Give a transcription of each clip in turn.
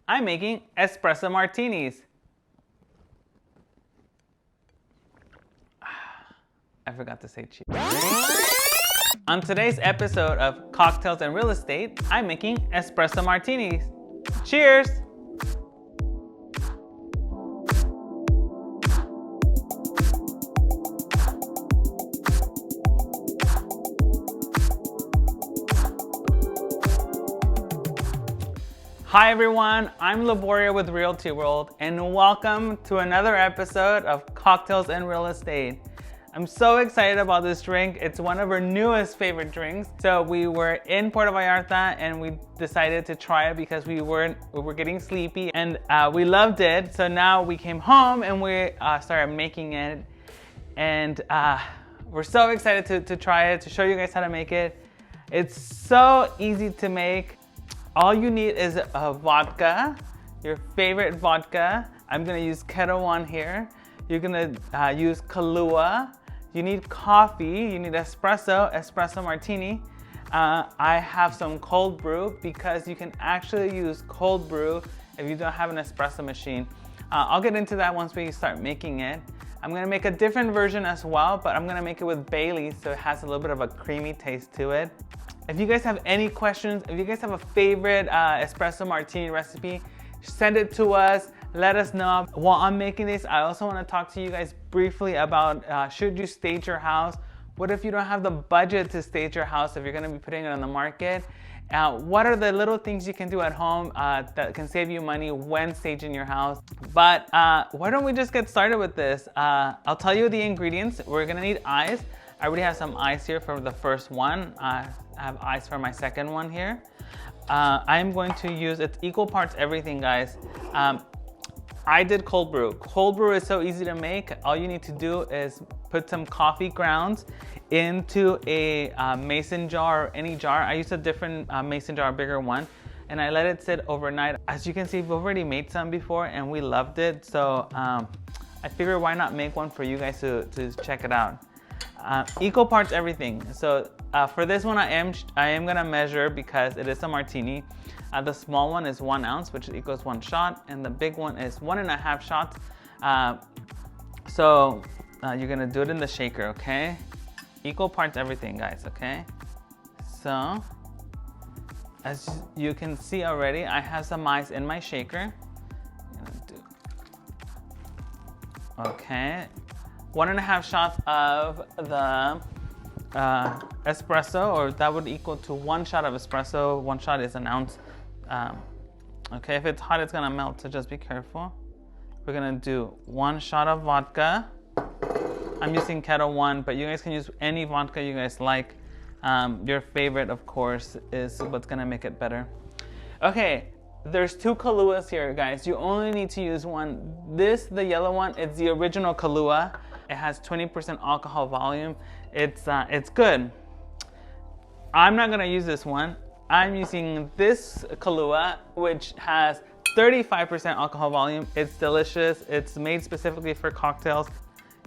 I'm making espresso martinis. I forgot to say cheers. On today's episode of Cocktails and Real Estate, I'm making espresso martinis. Cheers! Hi everyone, I'm Liborio with Realty World, and welcome to another episode of Cocktails and Real Estate. I'm so excited about this drink. It's one of our newest favorite drinks. So we were in Puerto Vallarta and we decided to try it because we were getting sleepy and we loved it. So now we came home and we started making it, and we're so excited to try it, to show you guys how to make it. It's so easy to make. All you need is a vodka, your favorite vodka. I'm gonna use Ketel One here. You're gonna use Kahlua. You need coffee, you need espresso martini. I have some cold brew because you can actually use cold brew if you don't have an espresso machine. I'll get into that once we start making it. I'm gonna make a different version as well, but I'm gonna make it with Bailey's so it has a little bit of a creamy taste to it. If you guys have any questions, if you guys have a favorite espresso martini recipe, send it to us. Let us know. While I'm making this, I also want to talk to you guys briefly about should you stage your house? What if you don't have the budget to stage your house if you're going to be putting it on the market? What are the little things you can do at home that can save you money when staging your house? But why don't we just get started with this? I'll tell you the ingredients. We're going to need ice. I already have some ice here for the first one. I have ice for my second one here. I'm going to use, it's equal parts everything, guys. I did cold brew. Cold brew is so easy to make. All you need to do is put some coffee grounds into a mason jar or any jar. I used a different mason jar, a bigger one, and I let it sit overnight. As you can see, we've already made some before and we loved it. So I figured why not make one for you guys to check it out. Equal parts everything. So for this one, I am gonna measure because it is a martini. The small one is 1 ounce, which equals 1 shot, and the big one is 1.5 shots. So you're gonna do it in the shaker, okay? Equal parts everything, guys, okay? So as you can see already, I have some ice in my shaker. Okay. 1.5 shots of the espresso, or that would equal to 1 shot of espresso. 1 shot is 1 ounce. Okay, if it's hot, it's gonna melt, so just be careful. We're gonna do 1 shot of vodka. I'm using Ketel One, but you guys can use any vodka you guys like. Your favorite, of course, is what's gonna make it better. Okay, there's 2 Kahluas here, guys. You only need to use one. The yellow one, it's the original Kahlua. It has 20% alcohol volume. It's good. I'm not gonna use this one. I'm using this Kahlua, which has 35% alcohol volume. It's delicious. It's made specifically for cocktails.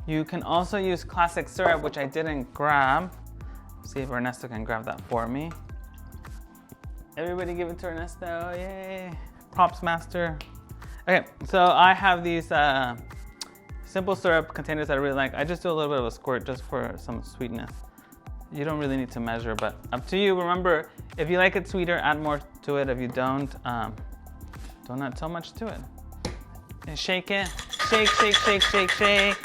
You can also use classic syrup, which I didn't grab. See if Ernesto can grab that for me. Everybody give it to Ernesto, yay. Props master. Okay, so I have these simple syrup containers that I really like. I just do a little bit of a squirt just for some sweetness. You don't really need to measure, but up to you. Remember, if you like it sweeter, add more to it. If you don't add so much to it. And shake it. Shake, shake, shake, shake, shake.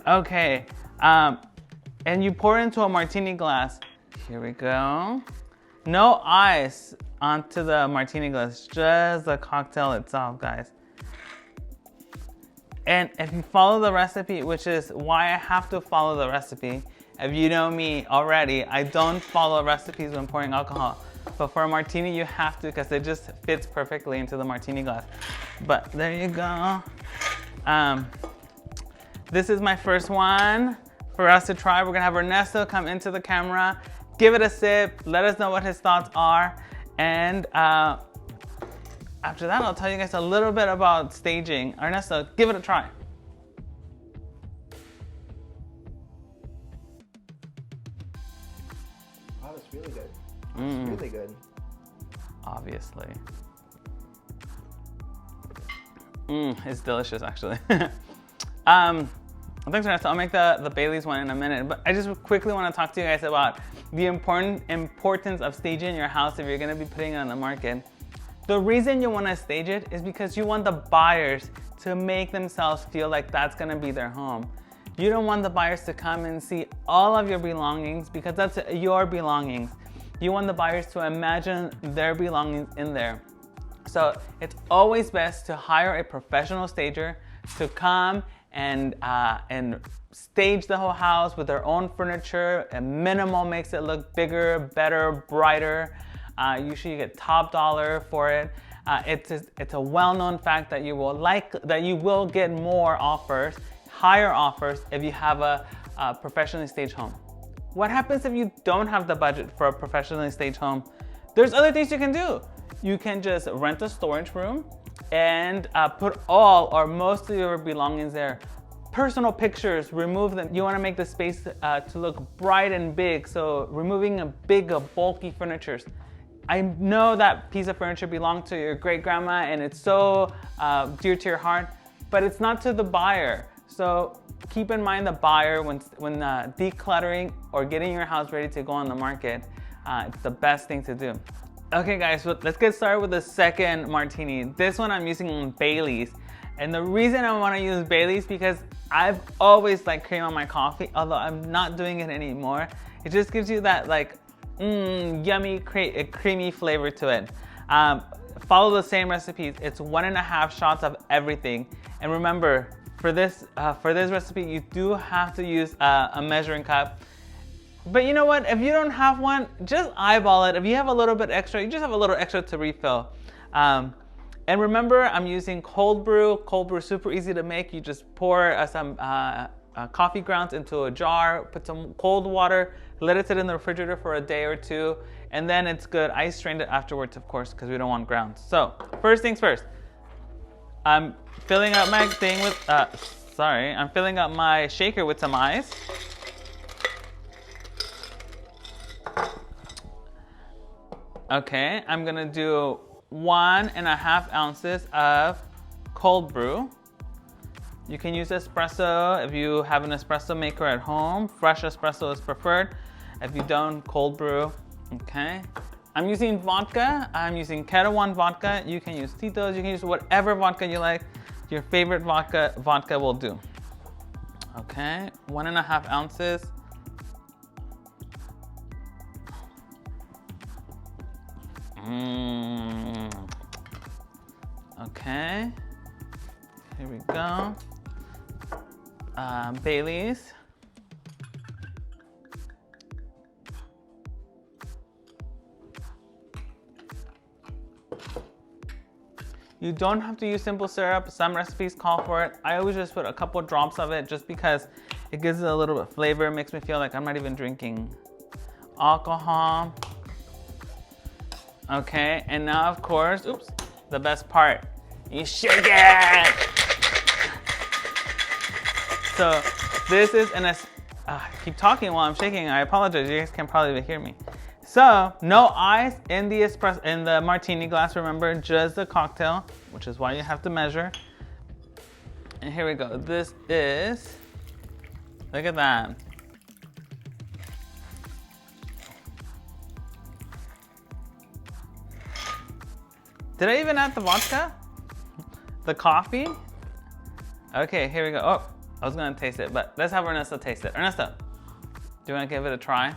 Okay, and you pour into a martini glass. Here we go. No ice onto the martini glass, just the cocktail itself, guys. And if you follow the recipe, which is why I have to follow the recipe, if you know me already, I don't follow recipes when pouring alcohol. But for a martini, you have to, because it just fits perfectly into the martini glass. But there you go. This is my first one for us to try. We're gonna have Ernesto come into the camera, give it a sip, let us know what his thoughts are, and after that, I'll tell you guys a little bit about staging. Ernesto, give it a try. Wow, that's really good. That's really good. obviously. It's delicious, actually. Thanks, Vanessa. I'll make the Bailey's one in a minute, but I just quickly want to talk to you guys about the importance of staging your house if you're going to be putting it on the market. The reason you want to stage it is because you want the buyers to make themselves feel like that's going to be their home. You don't want the buyers to come and see all of your belongings because that's your belongings. You want the buyers to imagine their belongings in there. So it's always best to hire a professional stager to come and stage the whole house with their own furniture. A minimal makes it look bigger, better, brighter. Usually you get top dollar for it. It's a well-known fact that you will get more offers, higher offers, if you have a professionally staged home. What happens if you don't have the budget for a professionally staged home? There's other things you can do. You can just rent a storage room and put all or most of your belongings there. Personal pictures, remove them. You want to make the space to look bright and big, so removing a big, bulky furniture. I know that piece of furniture belonged to your great grandma and it's so dear to your heart, but it's not to the buyer. So keep in mind the buyer when decluttering or getting your house ready to go on the market. It's the best thing to do. Okay guys, so let's get started with the second martini. This one I'm using Bailey's. And the reason I want to use Bailey's because I've always liked cream on my coffee, although I'm not doing it anymore. It just gives you that like yummy, creamy flavor to it. Follow the same recipes. It's 1.5 shots of everything. And remember, for this recipe, you do have to use a measuring cup. But you know what? If you don't have one, just eyeball it. If you have a little bit extra, you just have a little extra to refill. And remember, I'm using cold brew. Cold brew is super easy to make. You just pour some coffee grounds into a jar, put some cold water, let it sit in the refrigerator for a day or two, and then it's good. I strained it afterwards, of course, because we don't want grounds. So first things first, I'm filling up my thing with, I'm filling up my shaker with some ice. Okay, I'm gonna do 1.5 ounces of cold brew. You can use espresso if you have an espresso maker at home. Fresh espresso is preferred. If you don't, cold brew. Okay. I'm using vodka. I'm using Ketel One vodka. You can use Tito's. You can use whatever vodka you like. Your favorite vodka will do. Okay. 1.5 ounces. Okay, here we go. Bailey's. You don't have to use simple syrup. Some recipes call for it. I always just put a couple drops of it just because it gives it a little bit of flavor. It makes me feel like I'm not even drinking alcohol. Okay, and now of course, oops, the best part, you shake it! So this is I keep talking while I'm shaking, I apologize, you guys can probably hear me. So, no ice in the martini glass, remember, just the cocktail, which is why you have to measure. And here we go, this is, look at that. Did I even add the vodka? The coffee? Okay, here we go. Oh, I was gonna taste it, but let's have Ernesto taste it. Ernesto, do you wanna give it a try?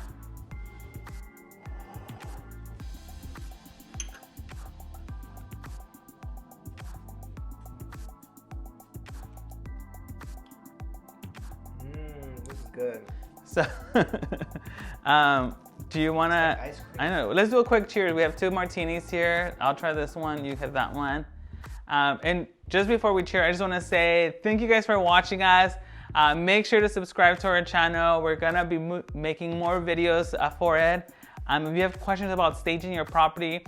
This is good. So, do you want to, like ice cream. I know, let's do a quick cheers. We have 2 martinis here. I'll try this one, you have that one. And just before we cheer, I just want to say thank you guys for watching us. Make sure to subscribe to our channel. We're going to be making more videos for it. If you have questions about staging your property,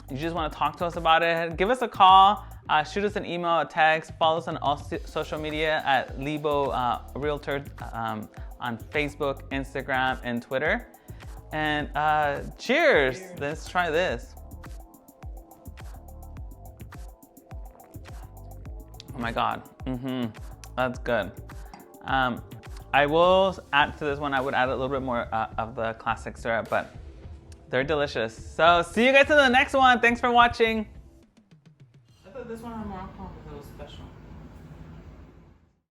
you just want to talk to us about it, give us a call, shoot us an email, a text, follow us on all social media at Libo Realtor on Facebook, Instagram, and Twitter. And cheers. Let's try this. Oh my God. That's good. I will add to this one, I would add a little bit more of the classic syrup, but they're delicious. So see you guys in the next one. Thanks for watching. I thought this one had more alcohol because it was special.